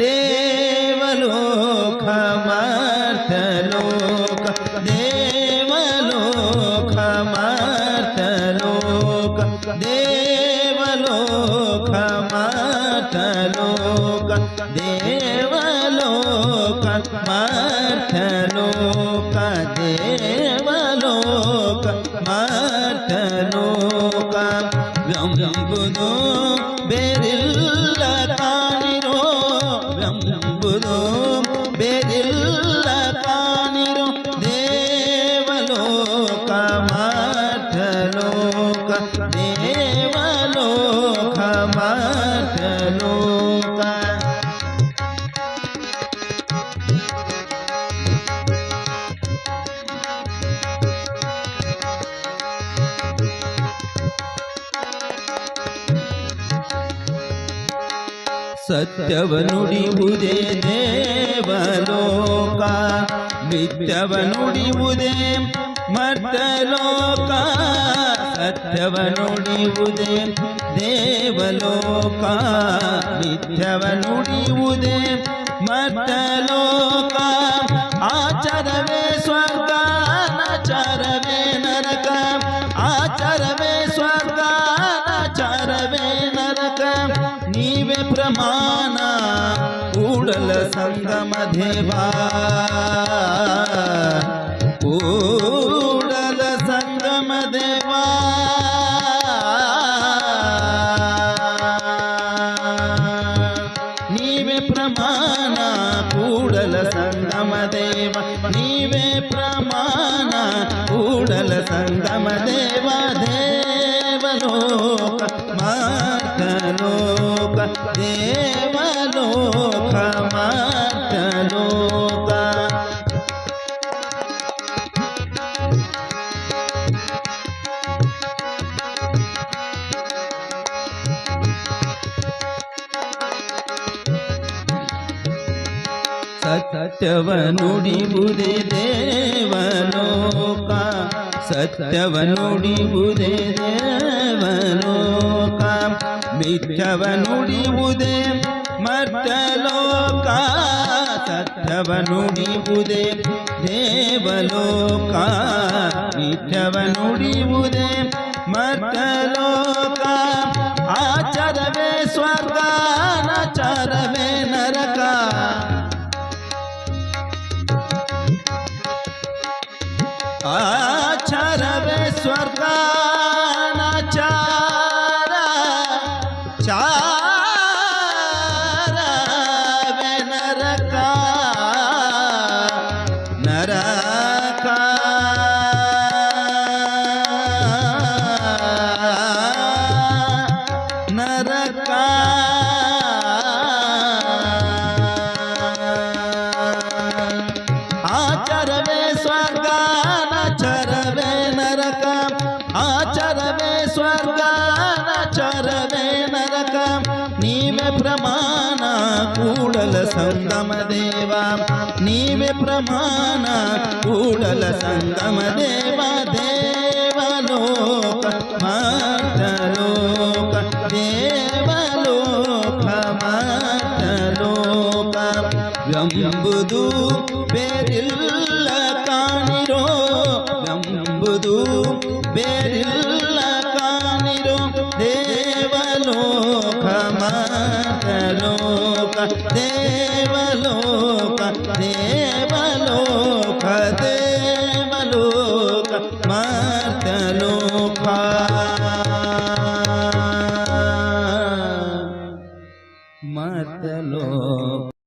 ದೇವಲೋಕ ಮರ್ತಲೋಕ ದೇವಲೋಕ ಮರ್ತಲೋಕ ದೇವಲೋಕ ಮರ್ತಲೋಕ ದೇವಲೋಕ ಮರ್ತಲೋಕ ದೇವಲೋಕ ಮರ್ತಲೋಕ ವ್ಯಂಬುದು ಬೇರಿಲ್ಲ ಕಾಣಿರೋ ವ್ಯಂಬುದು ಬೇರಿಲ್ಲ ಕಾಣಿರೋ ದೇವಲೋಕ ಮರ್ತಲೋಕ ದೇವಲೋಕ ಮರ್ತಲೋಕ ಸತ್ಯವ ನುಡಿಯುವುದೇ ದೇವಲೋಕ ಮಿಥ್ಯವ ನುಡಿಯುವುದೇ ಮರ್ತಲೋಕ ಸತ್ಯವ ನುಡಿಯುವುದೇ ದೇವಲೋಕ ಮಿಥ್ಯವ ನುಡಿಯುವುದೇ ಮರ್ತಲೋಕ ಆಚಾರವೇ ಸ್ವರ್ಗ ಆಚಾರವೇ ನರಕ ಆಚಾರವೇ ಸ್ವರ್ಗ ಆಚಾರವೇ ನರಕ ನೀವೇ ಪ್ರಮಾಣ ಕೂಡಲ ಸಂಗಮ ದೇವಾ ಕೂಡಲ ಸಂಗಮ ದೇವಾ ನೀವೇ ಪ್ರಮಾಣ ಕೂಡಲ ಸಂಗಮ ದೇವ ನೀವೇ ಪ್ರಮಾಣ ಕೂಡಲ ಸಂಗಮ ದೇವ ದೇವಲೋಕ ಮರ್ತಲೋಕ ದೇವಲೋಕ ಮರ್ತಲೋಕ ಸತ್ಯವ ನುಡಿಯುವುದೇ ದೇವಲೋಕ ಸತ್ಯವ ನುಡಿಯುವುದೇ ದೇವಲೋಕ ಮಿಥ್ಯವ ನುಡಿಯುವುದೇ ಮರ್ತಲೋಕ ಸತ್ಯವ ನುಡಿಯುವುದೇ ದೇವಲೋಕ ಮಿಥ್ಯವ ನುಡಿಯುವುದೇ ಮರ್ತಲೋಕ ಆಚಾರವೇ ಸ್ವರ್ಗ ಆಚಾರವೇ ನರಕ ಆಚಾರವೇ ಸ್ವರ್ಗ ಆಚಾರ ಚಾರವೇ ನರಕ ನರಕ ನರಕ ಆಚಾರವೇ ಸ್ವರ್ಗ ಆಚಾರವೇ ನರಕ ಆಚಾರವೇ ಸ್ವರ್ಗ ಆಚಾರವೇ ನರಕ ನೀವೇ ಪ್ರಮಾಣ ಕೂಡಲ ಸಂಗಮ ದೇವ ನೀವೇ ಪ್ರಮಾಣ ಕೂಡಲ ಸಂಗಮ ದೇವ ದೇವಲೋಕ ಮರ್ತಲೋಕ ದೇವಲೋಕ ಮರ್ತಲೋಕ ವ್ಯಂಬುದು ಬೇರಿಲ್ಲ ಕಾಣಿರೋ ವ್ಯಂಬುದು ಬೇರಿಲ್ಲ ಕಾಣಿರೋ ದೇವಲೋಕ ಮರ್ತಲೋಕ ದೇವಲೋಕ ದೇವಲೋಕ ದೇವಲೋಕ